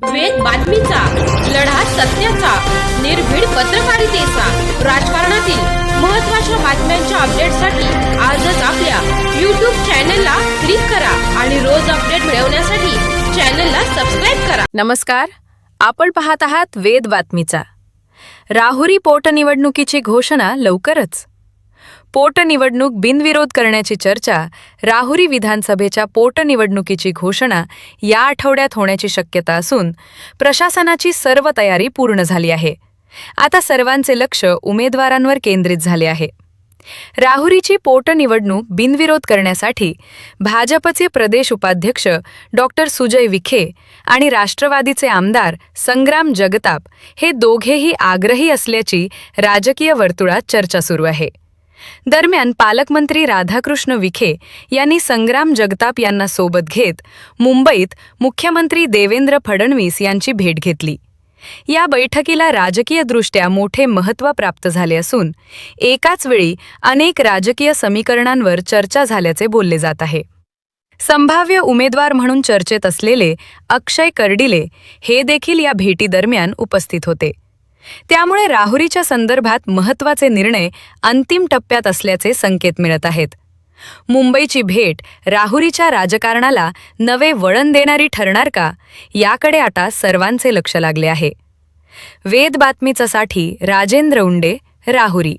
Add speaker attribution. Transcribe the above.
Speaker 1: वेद बातमीचा, लढा सत्याचा, निर्भीड पत्रकारितेचा, राजकारणातील महत्त्वाच्या बातम्यांच्या अपडेटसाठी आजच आपल्या YouTube चॅनलला क्लिक करा आणि रोज अपडेट मिळवण्यासाठी चॅनलला सबस्क्राइब करा.
Speaker 2: नमस्कार, आपण पाहत आहात वेद बातमीचा. राहुरी पोटनिवडणुकीची घोषणा लवकरच. पोटनिवडणूक बिनविरोध करण्याची चर्चा. राहुरी विधानसभेच्या पोटनिवडणुकीची घोषणा या आठवड्यात होण्याची शक्यता असून प्रशासनाची सर्व तयारी पूर्ण झाली आहे. आता सर्वांचे लक्ष उमेदवारांवर केंद्रित झाले आहे. राहुरीची पोटनिवडणूक बिनविरोध करण्यासाठी भाजपचे प्रदेश उपाध्यक्ष डॉक्टर सुजय विखे आणि राष्ट्रवादीचे आमदार संग्राम जगताप हे दोघेही आग्रही असल्याची राजकीय वर्तुळात चर्चा सुरू आहे. दरम्यान पालकमंत्री राधाकृष्ण विखे यांनी संग्राम जगताप यांना सोबत घेत मुंबईत मुख्यमंत्री देवेंद्र फडणवीस यांची भेट घेतली. या बैठकीला राजकीयदृष्ट्या मोठे महत्त्व प्राप्त झाले असून एकाच वेळी अनेक राजकीय समीकरणांवर चर्चा झाल्याचे बोलले जात आहे. संभाव्य उमेदवार म्हणून चर्चेत असलेले अक्षय कर्डिले हे देखील या भेटीदरम्यान उपस्थित होते. त्यामुळे राहुरीच्या संदर्भात महत्त्वाचे निर्णय अंतिम टप्प्यात असल्याचे संकेत मिळत आहेत. मुंबईची भेट राहुरीच्या राजकारणाला नवे वळण देणारी ठरणार का, याकडे आता सर्वांचे लक्ष लागले आहे. वेद बातमीसाठी राजेंद्र उंडे, राहुरी.